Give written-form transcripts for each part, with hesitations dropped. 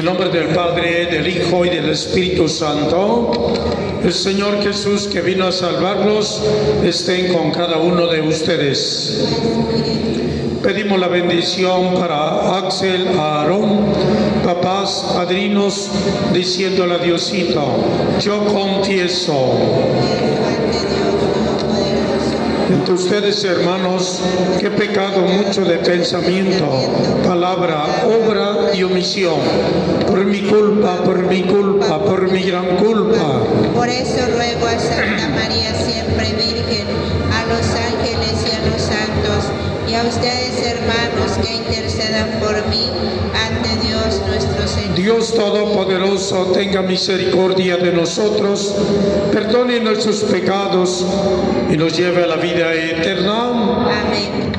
el nombre del Padre, del Hijo y del Espíritu Santo, el Señor Jesús que vino a salvarlos, estén con cada uno de ustedes. Pedimos la bendición para Axel, Aarón, papás, padrinos, diciéndole a Diosito: yo confieso entre ustedes, hermanos, que he pecado mucho de pensamiento, palabra, obra y omisión, por mi culpa, por mi gran culpa. Por eso ruego a Santa María siempre Virgen, a los ángeles y a los santos, y a ustedes, hermanos, que intercedan por mí ante Dios nuestro Señor. Dios Todopoderoso, tenga misericordia de nosotros, perdone nuestros pecados y nos lleve a la vida eterna. Amén.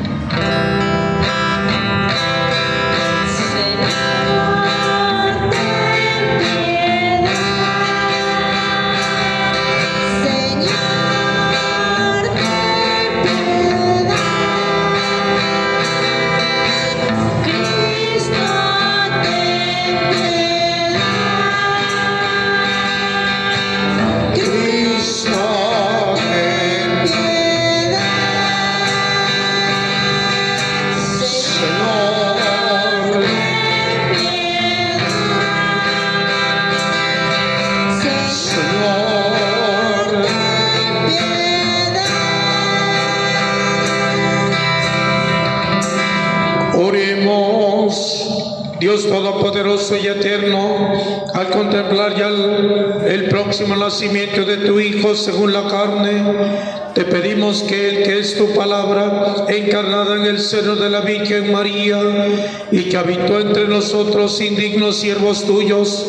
Dios Todopoderoso y Eterno, al contemplar ya el próximo nacimiento de tu Hijo según la carne, te pedimos que Él, que es tu palabra, encarnada en el seno de la Virgen María y que habitó entre nosotros, indignos siervos tuyos,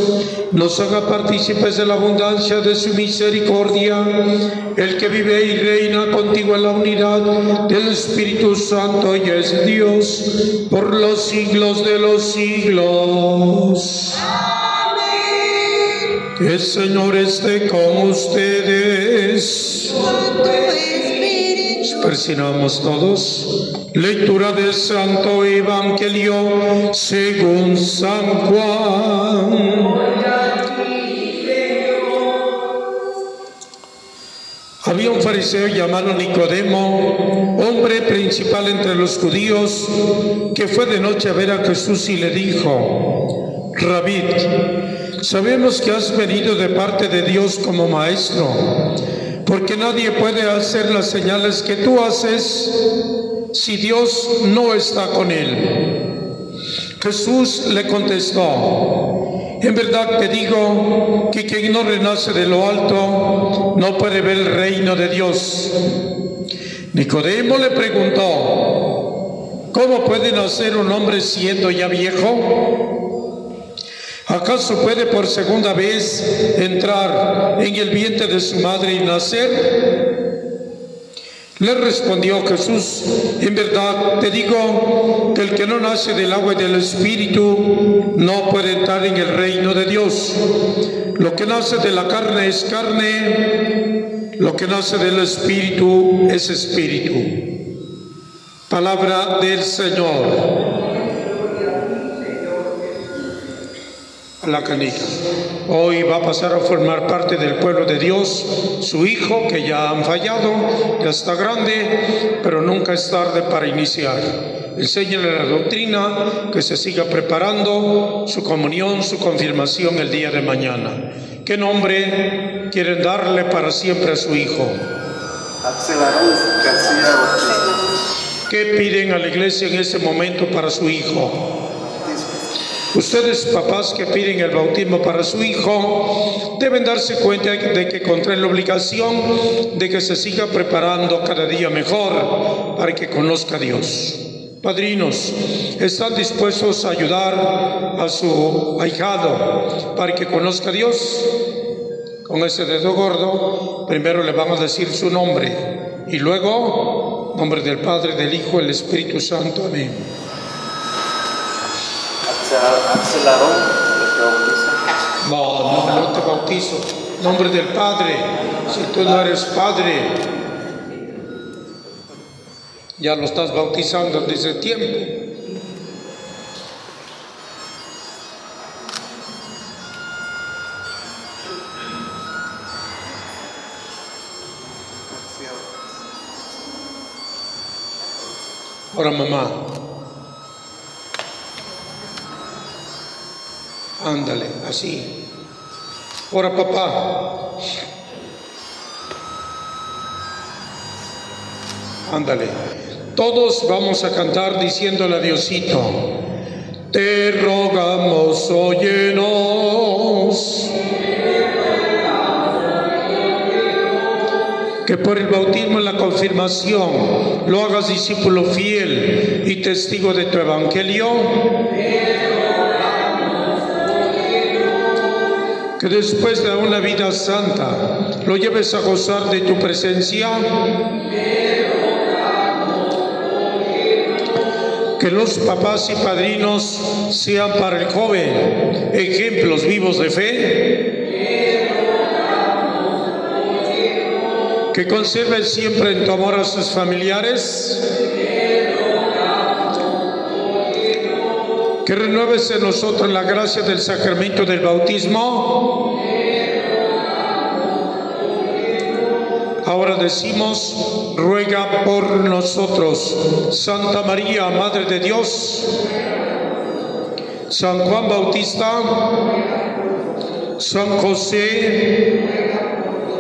nos haga partícipes de la abundancia de su misericordia, el que vive y reina contigo en la unidad del Espíritu Santo y es Dios por los siglos de los siglos. Amén. El Señor esté con ustedes. Con tu espíritu. Persinamos todos. Lectura del Santo Evangelio según San Juan. Había un fariseo llamado Nicodemo, hombre principal entre los judíos, que fue de noche a ver a Jesús y le dijo: Rabí, sabemos que has venido de parte de Dios como maestro, porque nadie puede hacer las señales que tú haces si Dios no está con él. Jesús le contestó: en verdad te digo que quien no renace de lo alto no puede ver el reino de Dios. Nicodemo le preguntó: ¿cómo puede nacer un hombre siendo ya viejo? ¿Acaso puede por segunda vez entrar en el vientre de su madre y nacer? Le respondió Jesús: en verdad te digo que el que no nace del agua y del Espíritu no puede entrar en el reino de Dios. Lo que nace de la carne es carne, lo que nace del Espíritu es Espíritu. Palabra del Señor. La canita. Hoy va a pasar a formar parte del pueblo de Dios su hijo, que ya han fallado, ya está grande, pero nunca es tarde para iniciar. Enséñale la doctrina, que se siga preparando su comunión, su confirmación el día de mañana. ¿Qué nombre quieren darle para siempre a su hijo? Axel Aarón García Ortiz. ¿Qué piden a la iglesia en ese momento para su hijo? Ustedes, papás que piden el bautismo para su hijo, deben darse cuenta de que contraen la obligación de que se siga preparando cada día mejor para que conozca a Dios. Padrinos, ¿están dispuestos a ayudar a su ahijado para que conozca a Dios? Con ese dedo gordo, primero le van a decir su nombre y luego, nombre del Padre, del Hijo y del Espíritu Santo. Amén. Axel Aarón, ¿te bautiza? No te bautizo. Nombre del Padre. Si tú no eres padre, ya lo estás bautizando desde tiempo. Ahora mamá. Ándale, así. Ahora papá. Ándale. Todos vamos a cantar diciéndole a Diosito: te rogamos, óyenos. Que por el bautismo y la confirmación lo hagas discípulo fiel y testigo de tu evangelio. Que después de una vida santa lo lleves a gozar de tu presencia. Que los papás y padrinos sean para el joven ejemplos vivos de fe. Que conserven siempre en tu amor a sus familiares. Que renueves en nosotros la gracia del sacramento del bautismo. Ahora decimos: ruega por nosotros, Santa María, Madre de Dios, San Juan Bautista, San José,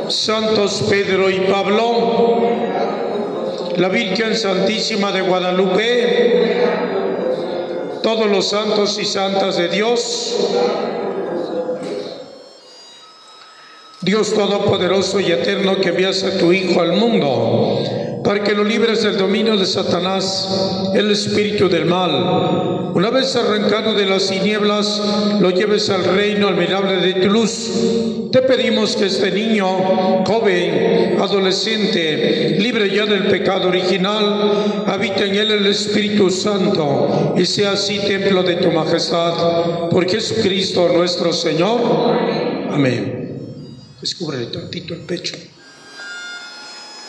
Santos Pedro y Pablo, la Virgen Santísima de Guadalupe, todos los santos y santas de Dios, Dios Todopoderoso y Eterno, que envías a tu Hijo al mundo para que lo libres del dominio de Satanás, el espíritu del mal. Una vez arrancado de las tinieblas, lo lleves al reino admirable de tu luz. Te pedimos que este niño, joven, adolescente, libre ya del pecado original, habite en él el Espíritu Santo y sea así templo de tu majestad. Por Jesucristo nuestro Señor. Amén. Descúbrele tantito el pecho.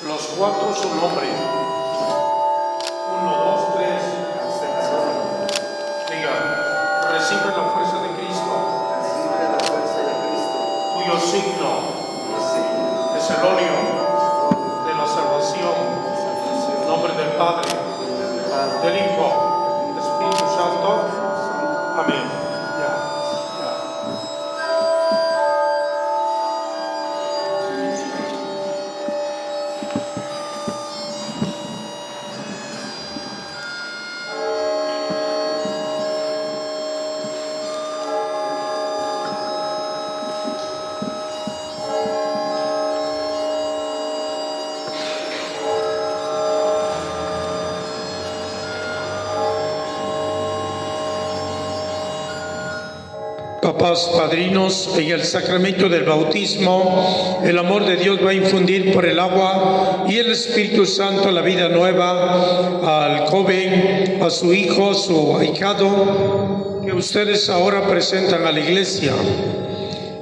Los cuatro su nombre. 1, 2, 3. Diga: recibe la fuerza de Cristo. Cuyo signo es el óleo de la salvación. En nombre del Padre, del Hijo, del Espíritu Santo. Amén. Papás, padrinos, en el sacramento del bautismo, el amor de Dios va a infundir por el agua y el Espíritu Santo la vida nueva al joven, a su hijo, su ahijado, que ustedes ahora presentan a la iglesia.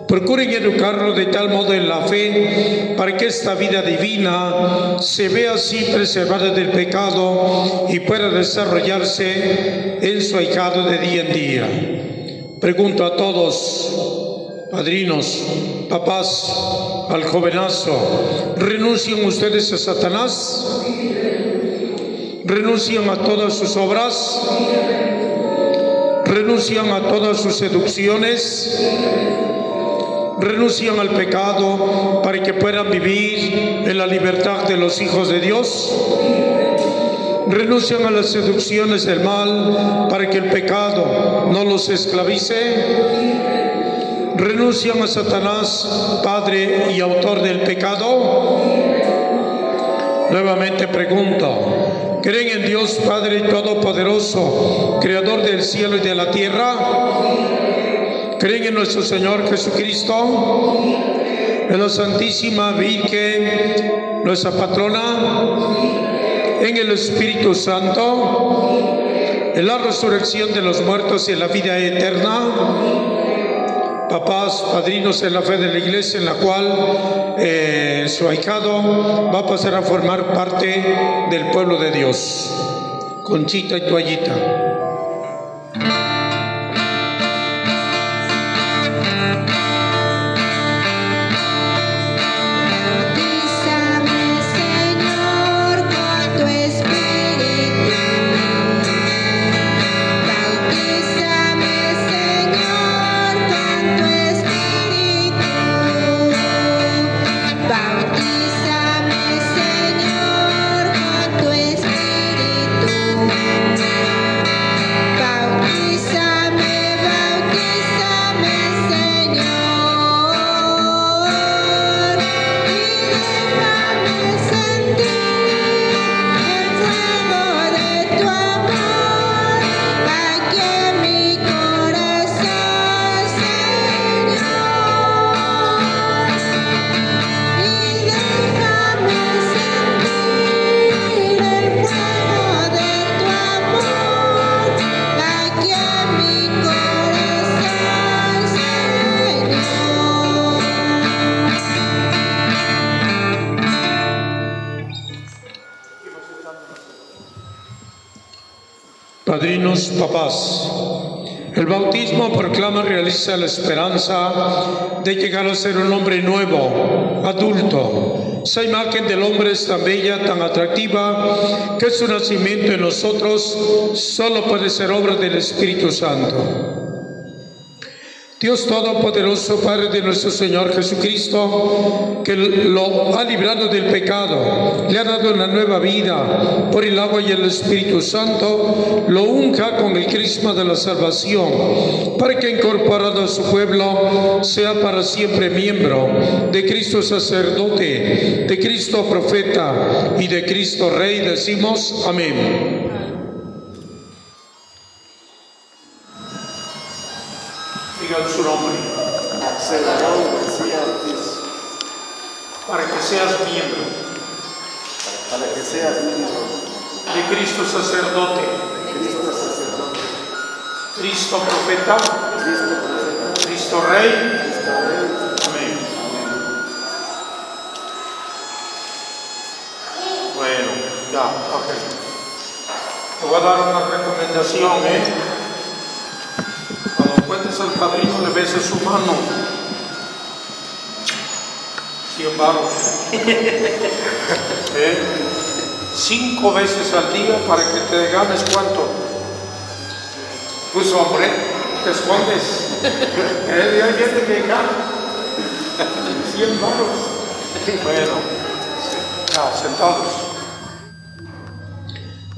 Procuren educarlo de tal modo en la fe para que esta vida divina se vea así preservada del pecado y pueda desarrollarse en su ahijado de día en día. Pregunto a todos, padrinos, papás, al jovenazo: ¿renuncian ustedes a Satanás? ¿Renuncian a todas sus obras? ¿Renuncian a todas sus seducciones? ¿Renuncian al pecado para que puedan vivir en la libertad de los hijos de Dios? ¿Renuncian a las seducciones del mal para que el pecado no los esclavice? ¿Renuncian a Satanás, padre y autor del pecado? Nuevamente pregunto: ¿creen en Dios Padre Todopoderoso, Creador del cielo y de la tierra? ¿Creen en nuestro Señor Jesucristo, en la Santísima Virgen, nuestra patrona, en el Espíritu Santo, en la resurrección de los muertos y en la vida eterna? Papás, padrinos en la fe de la iglesia, en la cual su ahijado va a pasar a formar parte del pueblo de Dios. Conchita y toallita. Bautízame, Señor, con tu Espíritu. padrinos, papás. El bautismo proclama, realiza la esperanza de llegar a ser un hombre nuevo, adulto. Esa imagen del hombre es tan bella, tan atractiva, que su nacimiento en nosotros solo puede ser obra del Espíritu Santo. Dios Todopoderoso, Padre de nuestro Señor Jesucristo, que lo ha librado del pecado, le ha dado una nueva vida por el agua y el Espíritu Santo, lo unja con el crisma de la salvación, para que incorporado a su pueblo sea para siempre miembro de Cristo sacerdote, de Cristo profeta y de Cristo Rey. Decimos amén. Digan su nombre. Axel Aarón García Ortiz. Para que seas miembro Para que seas miembro de Cristo sacerdote, de Cristo sacerdote, Cristo profeta, Cristo profeta, Cristo Rey. Cristo Rey. Amén. Bueno, ya, ok. Te voy a dar una recomendación, Cuando encuentres al padrino, le beses su mano. 100 varos. 5 veces al día para que te ganes ¿cuánto? Pues hombre, te escondes. Ahí viene que gana 100 varos. Bueno, ya, sentados.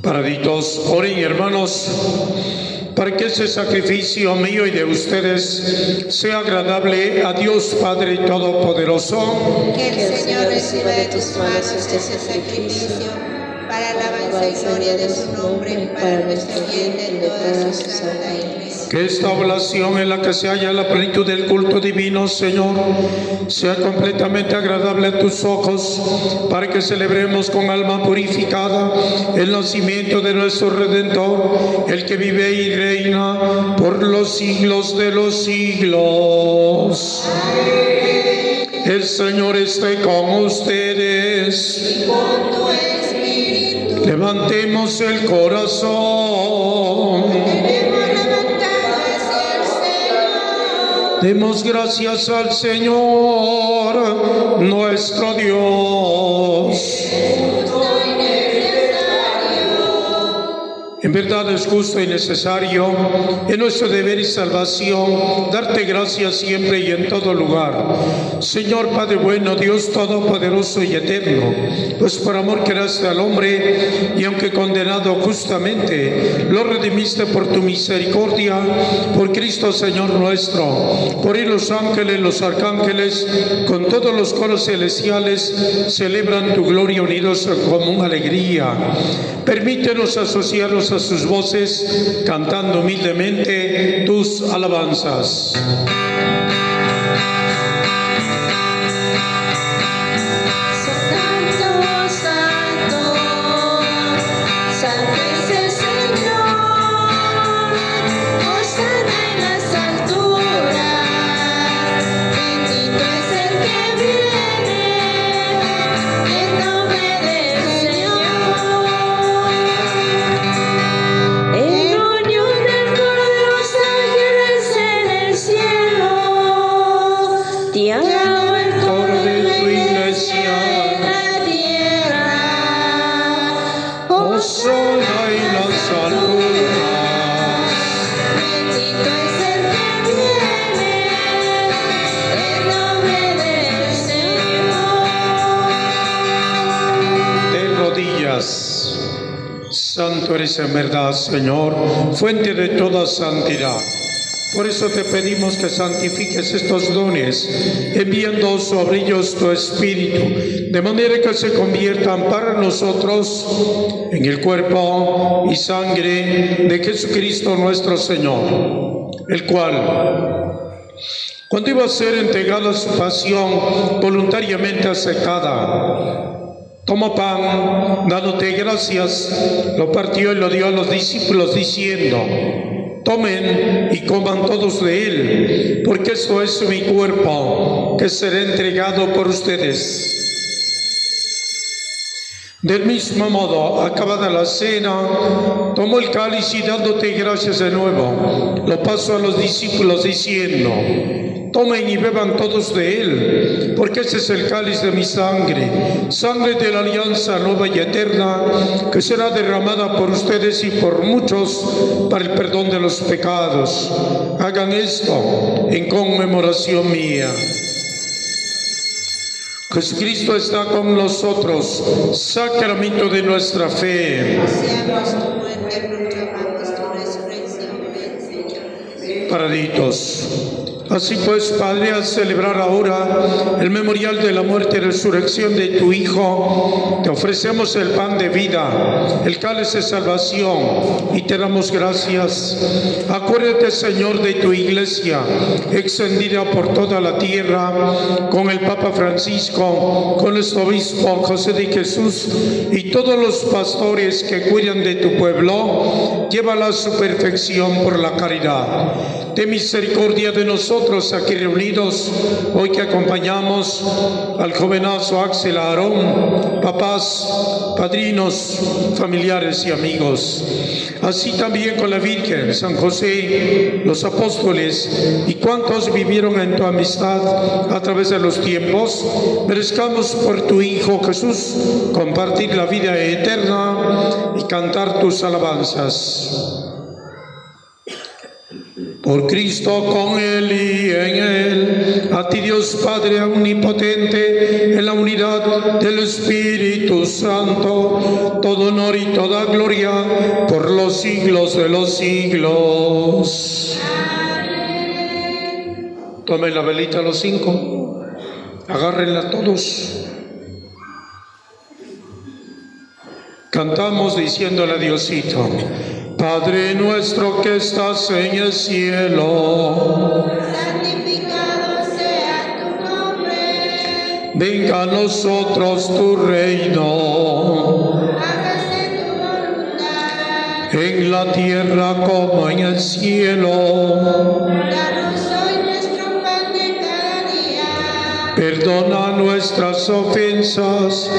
Paraditos, oren, hermanos, para que ese sacrificio mío y de ustedes sea agradable a Dios Padre Todopoderoso. Que el Señor reciba de tus manos este sacrificio para alabanza y gloria de su nombre, para nuestro bien de toda su santa Iglesia. Que esta oblación en la que se halla la plenitud del culto divino, Señor, sea completamente agradable a tus ojos, para que celebremos con alma purificada el nacimiento de nuestro Redentor, el que vive y reina por los siglos de los siglos. El Señor esté con ustedes. Y con tu espíritu. Levantemos el corazón. Debemos levantarlo hacia el Señor. Demos gracias al Señor, nuestro Dios. En verdad es justo y necesario, en nuestro deber y salvación, darte gracias siempre y en todo lugar. Señor Padre bueno, Dios Todopoderoso y eterno, pues por amor creaste al hombre, y aunque condenado justamente, lo redimiste por tu misericordia, por Cristo Señor nuestro. Por él los ángeles, los arcángeles, con todos los coros celestiales, celebran tu gloria unidos en común alegría. Permítenos asociarnos a sus voces, cantando humildemente tus alabanzas. Santo eres en verdad, Señor, fuente de toda santidad. Por eso te pedimos que santifiques estos dones, enviando sobre ellos tu Espíritu, de manera que se conviertan para nosotros en el cuerpo y sangre de Jesucristo nuestro Señor, el cual, cuando iba a ser entregado a su pasión voluntariamente aceptada, tomó pan, dándote gracias, lo partió y lo dio a los discípulos, diciendo: tomen y coman todos de él, porque esto es mi cuerpo, que será entregado por ustedes. Del mismo modo, acabada la cena, tomó el cáliz y dándote gracias de nuevo, lo pasó a los discípulos diciendo: tomen y beban todos de él, porque este es el cáliz de mi sangre, sangre de la alianza nueva y eterna, que será derramada por ustedes y por muchos para el perdón de los pecados. Hagan esto en conmemoración mía. Jesucristo está con nosotros, sacramento de nuestra fe. Anunciamos tu muerte, proclamamos tu resurrección. Ven, Señor. Paraditos. Así pues, Padre, al celebrar ahora el memorial de la muerte y resurrección de tu Hijo, te ofrecemos el pan de vida, el cáliz de salvación, y te damos gracias. Acuérdate, Señor, de tu Iglesia, extendida por toda la tierra, con el Papa Francisco, con el obispo José de Jesús y todos los pastores que cuidan de tu pueblo. Llévala a su perfección por la caridad. Ten misericordia de nosotros aquí reunidos, hoy que acompañamos al jovenazo Axel Aarón, papás, padrinos, familiares y amigos. Así también con la Virgen, San José, los apóstoles y cuantos vivieron en tu amistad a través de los tiempos, merezcamos por tu Hijo Jesús compartir la vida eterna y cantar tus alabanzas. Por Cristo, con Él y en Él, a ti Dios Padre omnipotente, en la unidad del Espíritu Santo, todo honor y toda gloria por los siglos de los siglos. Tomen la velita los 5, agárrenla todos. Cantamos diciéndole a Diosito: Padre nuestro que estás en el cielo, Santificado sea tu nombre. venga a nosotros tu reino, Hágase tu voluntad. en la tierra como en el cielo. Danos hoy nuestro pan de cada día. Perdona nuestras ofensas,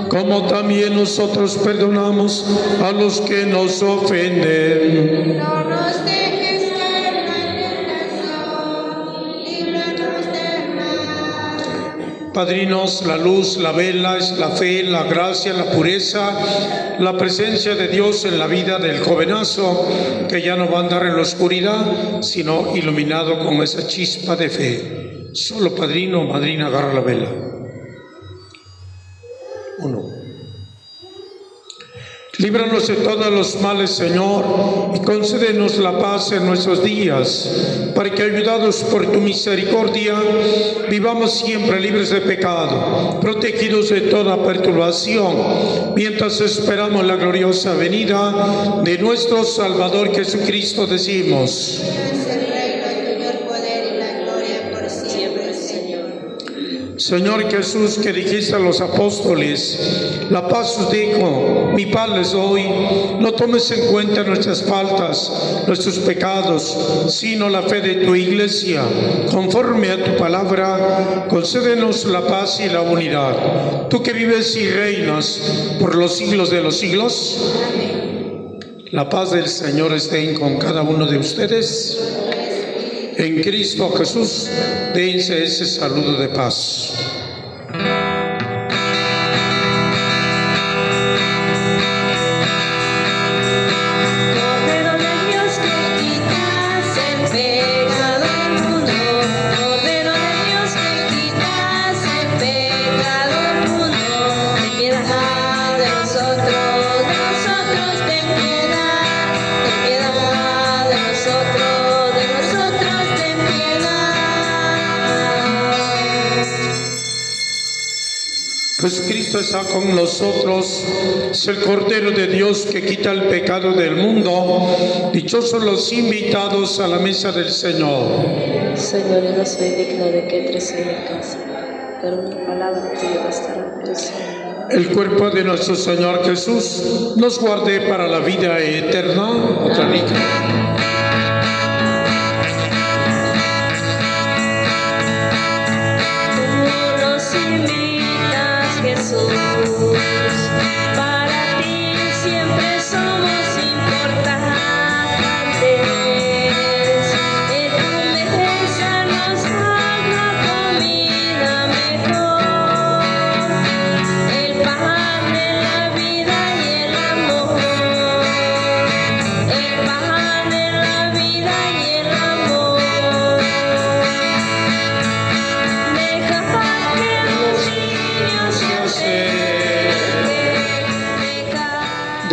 como también nosotros perdonamos a los que nos ofenden. No nos dejes caer en la tentación. Líbranos del mal. Padrinos, la luz, la vela es la fe, la gracia, la pureza, la presencia de Dios en la vida del jovenazo, que ya no va a andar en la oscuridad, sino iluminado con esa chispa de fe. Solo padrino o madrina agarra la vela. 1. Líbranos de todos los males, Señor, y concédenos la paz en nuestros días, para que, ayudados por tu misericordia, vivamos siempre libres de pecado, protegidos de toda perturbación, mientras esperamos la gloriosa venida de nuestro Salvador Jesucristo. Decimos: Es el reino, tuyo el poder y la gloria por siempre, Señor. Señor Jesús, que dijiste a los apóstoles: la paz os dejo, mi paz les doy. No tomes en cuenta nuestras faltas, nuestros pecados, sino la fe de tu Iglesia. Conforme a tu palabra, concédenos la paz y la unidad. Tú que vives y reinas por los siglos de los siglos. Amén. La paz del Señor esté con cada uno de ustedes. En Cristo Jesús, dense ese saludo de paz. Cordero de Dios que quitas el pecado del mundo, Cordero de Dios que quitas el pecado del mundo, ten piedad de nosotros, ten piedad de nosotros, ten piedad. Jesucristo está con nosotros, es el Cordero de Dios que quita el pecado del mundo. Dichosos los invitados a la mesa del Señor. Señor, yo no soy digno de que entres en mi casa, pero una palabra tuya bastará por eso. El cuerpo de nuestro Señor Jesús nos guarde para la vida eterna. Otra liga. Tú nos invitas, Jesús,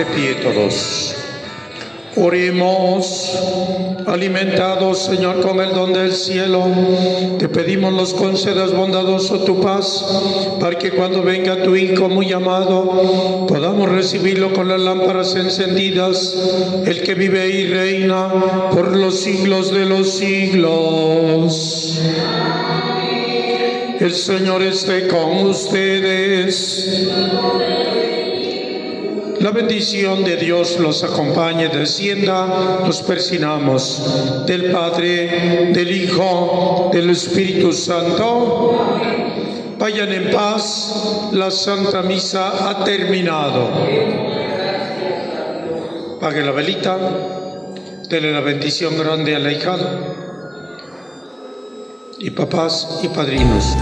De pie todos. Oremos. Alimentados, Señor, con el don del cielo, te pedimos nos concedas bondadoso tu paz, para que cuando venga tu Hijo muy amado, podamos recibirlo con las lámparas encendidas, el que vive y reina por los siglos de los siglos. El Señor esté con ustedes. La bendición de Dios los acompañe, descienda, nos persignamos. Del Padre, del Hijo, del Espíritu Santo. Vayan en paz, la Santa Misa ha terminado. Apague la velita, dele la bendición grande al ahijado. Y papás y padrinos.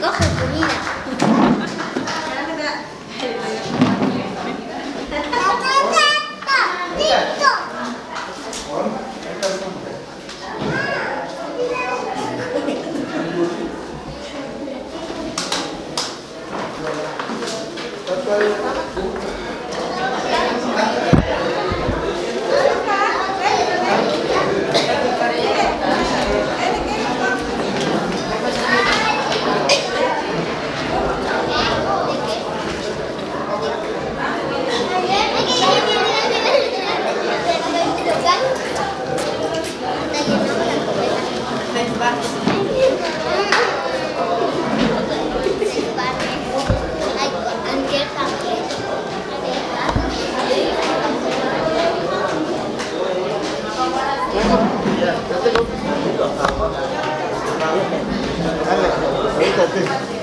coge comida. Dale, ahorita te.